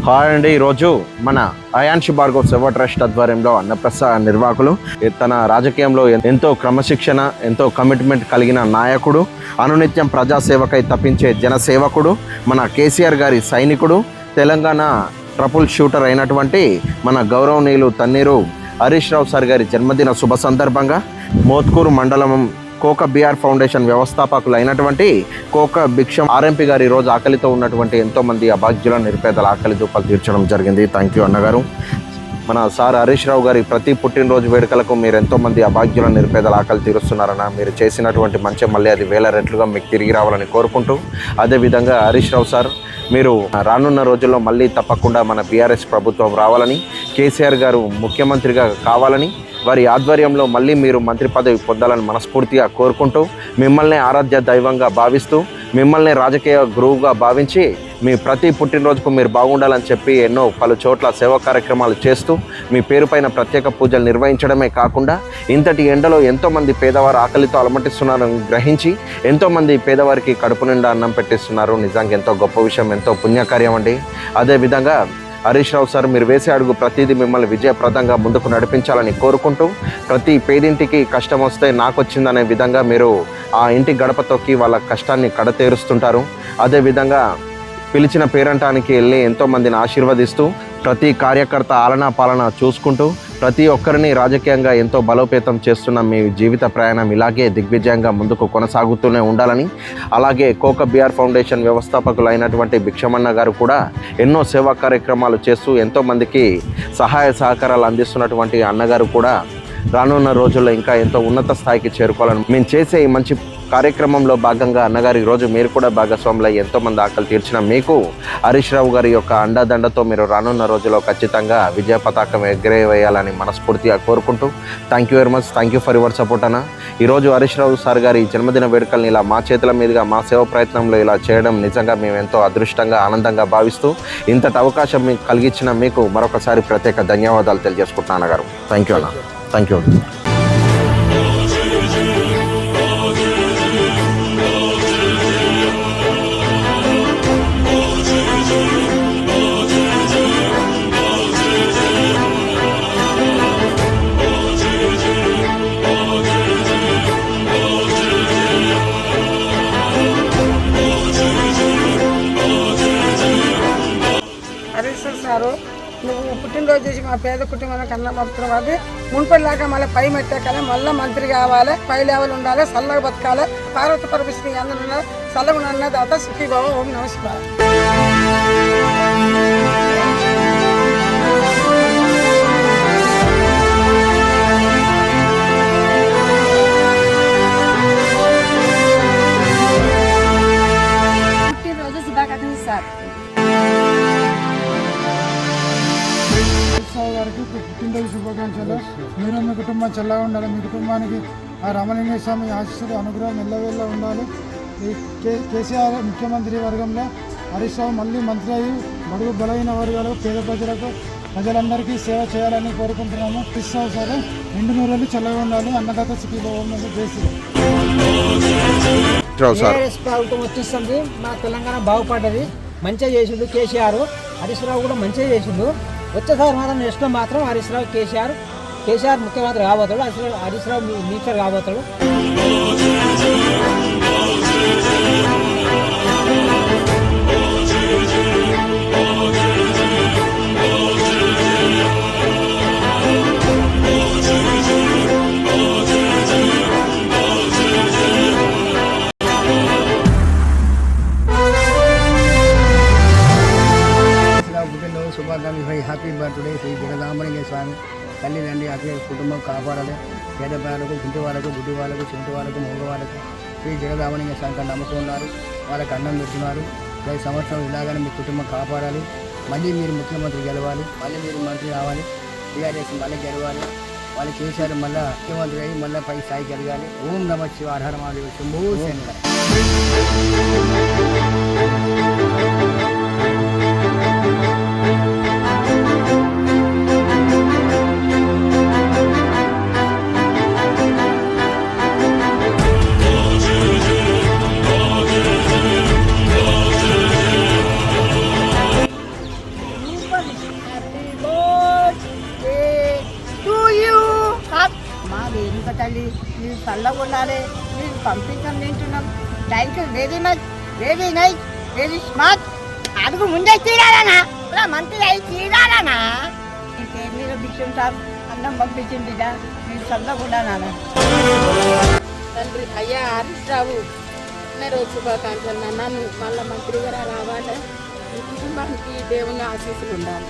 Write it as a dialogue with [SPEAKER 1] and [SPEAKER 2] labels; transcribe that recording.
[SPEAKER 1] Hi అండి. ఈరోజు మన అయాన్షి భార్గవ్ సేవా ట్రస్ట్ ఆధ్వర్యంలో అన్నప్రసాద్ నిర్వాహకులు తన రాజకీయంలో ఎంతో క్రమశిక్షణ ఎంతో కమిట్మెంట్ కలిగిన నాయకుడు, అనునిత్యం ప్రజాసేవకై తప్పించే జనసేవకుడు, మన కేసీఆర్ గారి సైనికుడు, తెలంగాణ ట్రపుల్ షూటర్ అయినటువంటి మన గౌరవనీయులు తన్నీరు హరీష్ రావు సార్ గారి జన్మదిన శుభ సందర్భంగా మోత్కూరు మండలం కోక బిఆర్ ఫౌండేషన్ వ్యవస్థాపకులు అయినటువంటి కోక భిక్షం ఆర్ఎంపీ గారు ఈరోజు ఆకలితో ఉన్నటువంటి ఎంతోమంది అభాగ్యుల నిరుపేదల ఆకలి దూపాలు తీర్చడం జరిగింది. థ్యాంక్ యూ అన్నగారు. మన సార్ హరీష్ రావు గారి ప్రతి పుట్టినరోజు వేడుకలకు మీరు ఎంతోమంది అభాగ్యుల నిరుపేదల ఆకలి తీరుస్తున్నారన్న, మీరు చేసినటువంటి మంచి మళ్ళీ అది వేల రెట్లుగా మీకు తిరిగి రావాలని కోరుకుంటూ, అదేవిధంగా హరీష్ రావు సార్ మీరు రానున్న రోజుల్లో మళ్ళీ తప్పకుండా మన బీఆర్ఎస్ ప్రభుత్వం రావాలని, కేసీఆర్ గారు ముఖ్యమంత్రిగా కావాలని, వారి ఆధ్వర్యంలో మళ్ళీ మీరు మంత్రి పదవి పొందాలని మనస్ఫూర్తిగా కోరుకుంటూ, మిమ్మల్ని ఆరాధ్య దైవంగా భావిస్తూ, మిమ్మల్ని రాజకీయ గురువుగా భావించి, మీ ప్రతి పుట్టినరోజుకు మీరు బాగుండాలని చెప్పి ఎన్నో పలు చోట్ల సేవా కార్యక్రమాలు చేస్తూ మీ పేరుపైన ప్రత్యేక పూజలు నిర్వహించడమే కాకుండా ఇంతటి ఎండలో ఎంతోమంది పేదవారు ఆకలితో అలమటిస్తున్నారని గ్రహించి ఎంతోమంది పేదవారికి కడుపు నిండా అన్నం పెట్టిస్తున్నారు. నిజంగా ఎంతో గొప్ప విషయం, ఎంతో పుణ్యకార్యం అండి. అదేవిధంగా హరీష్ రావు సార్ మీరు వేసే అడుగు ప్రతిదీ మిమ్మల్ని విజయప్రదంగా ముందుకు నడిపించాలని కోరుకుంటూ, ప్రతి పేదింటికి కష్టం వస్తే నాకు వచ్చిందనే విధంగా మీరు ఆ ఇంటి గడప తొక్కి వాళ్ళ కష్టాన్ని కడతేరుస్తుంటారు. అదేవిధంగా పిలిచిన పేరంటానికి వెళ్ళి ఎంతోమందిని ఆశీర్వదిస్తూ, ప్రతి కార్యకర్త ఆలనా పాలన చూసుకుంటూ, ప్రతి ఒక్కరిని రాజకీయంగా ఎంతో బలోపేతం చేస్తున్న మీ జీవిత ప్రయాణం ఇలాగే దిగ్విజయంగా ముందుకు కొనసాగుతూనే ఉండాలని, అలాగే కోక బిఆర్ ఫౌండేషన్ వ్యవస్థాపకులు అయినటువంటి భిక్షమన్న గారు కూడా ఎన్నో సేవా కార్యక్రమాలు చేస్తూ ఎంతోమందికి సహాయ సహకారాలు అందిస్తున్నటువంటి అన్నగారు కూడా రానున్న రోజుల్లో ఇంకా ఎంతో ఉన్నత స్థాయికి చేరుకోవాలని, మేము చేసే ఈ మంచి కార్యక్రమంలో భాగంగా అన్నగారు ఈరోజు మీరు కూడా భాగస్వాములై ఎంతోమంది ఆకలి తీర్చిన మీకు హరీష్ రావు గారి యొక్క అండదండతో మీరు రానున్న రోజుల్లో ఖచ్చితంగా విజయ పతాకం ఎగరేవేయాలని మనస్ఫూర్తిగా కోరుకుంటూ, thank you very much. Thank you for your support అన్న. ఈరోజు హరీష్ రావు సార్ గారి జన్మదిన వేడుకల్ని ఇలా మా చేతుల మీదుగా మా సేవ ప్రయత్నంలో ఇలా చేయడం నిజంగా మేము ఎంతో అదృష్టంగా ఆనందంగా భావిస్తూ, ఇంతటి అవకాశం మీకు కలిగించిన మీకు మరొకసారి ప్రత్యేక ధన్యవాదాలు తెలియజేసుకుంటున్నాను అన్నగారు. థ్యాంక్ యూ అన్న. Thank you.
[SPEAKER 2] హరీష్ సారు నువ్వు పుట్టినరోజు చేసి మా పేద కుటుంబానికి అన్నం పంపుతున్నావు. అది మున్పటిలాగా మళ్ళీ పై మెట్టెక్కాలి, మళ్ళీ మంత్రి కావాలి, పై లెవెల్ ఉండాలి, చల్లగా బతకాలి, పార్వతి పరమేశ్వరి అందరూ ఉన్నారు, చల్లగా ఉన్న దాత సుఖీభావ. ఓం నమస్కారం.
[SPEAKER 3] పుట్టినరోజు శుభాకాంక్షలు సార్.
[SPEAKER 4] గారికి పుట్టినరోజు శుభాకాంక్షలు. మీరు మీ కుటుంబం చల్లగా ఉండాలి, మీ కుటుంబానికి ఆ రామలింగేశ్వర స్వామి ఆశీస్సులు అనుగ్రహం ఎల్లవేళ్ళ ఉండాలి. ఈ కేసీఆర్ ముఖ్యమంత్రి వర్గంలో హరీష్ రావు మళ్ళీ మంత్రి అయ్యి బడుగు బలైన వర్గాలకు పేద ప్రజలందరికీ సేవ చేయాలని కోరుకుంటున్నాము. హరీష్ రావు సార్ రెండు నూరేళ్ళు చల్లగా ఉండాలి. అన్నదాత సుఖీభావం చేసి
[SPEAKER 2] ప్రభుత్వం వచ్చేస్తుంది, మా తెలంగాణ బాగుపడ్డది, మంచిగా చేసిండు కేసీఆర్. హరీష్ రావు కూడా మంచిగా చేసిండు. వచ్చేసారి మాత్రం నెక్స్ట్ మాత్రం హరీష్ రావు కేసీఆర్ ముఖ్యమంత్రి కాబోతాడు, హరీష్ రావు మినిస్టర్ కాబోతాడు.
[SPEAKER 5] శుభాకాంక్షలు. హ్యాపీ బర్త్డే శ్రీ జగదాంబలింగ స్వామి. తల్లి తండ్రి అదే కుటుంబం కాపాడాలి. పేద పిల్లలకు, గుంటి వాళ్ళకు, గుడ్డి వాళ్ళకు, చెంటి వాళ్ళకు, మగ వాళ్ళకు శ్రీ జగదాంబలింగ స్వామికి నమ్ముకున్నారు, వాళ్ళకి అన్నం పెడుతున్నారు. 10 సంవత్సరాలు ఇలాగనే మీ కుటుంబం కాపాడాలి. మళ్ళీ మీరు ముఖ్యమంత్రి గెలవాలి, మళ్ళీ మీరు మంత్రి రావాలి, టీఆర్ఎస్ మళ్ళీ గెలవాలి, వాళ్ళు కేసీఆర్ మళ్ళీ ముఖ్యమంత్రి అయ్యి మళ్ళీ పై స్థాయి జరగాలి. ఓం నమ శివ హర మహాదేవ శంభో శంకర.
[SPEAKER 3] చల్లగా ఉండాలి. మీరు పంపించండి తింటున్నాం. Thank you very much, very nice, very smart. అడుగు ముందే తీరాలనా, మంత్రి అయి తీరాలనా. ఇంకేం మీద బిచ్చుంటారు, అన్నం పంపించింది మీరు చల్లగా ఉండాలనా.
[SPEAKER 6] తండ్రి అయ్యా హరీష్ రావు రోజు శుభాకాంక్షలు. నన్ను మళ్ళీ మంత్రిగా రావాలి. ఈ కుటుంబానికి దేవుని ఆశీస్సులు ఉండాలి.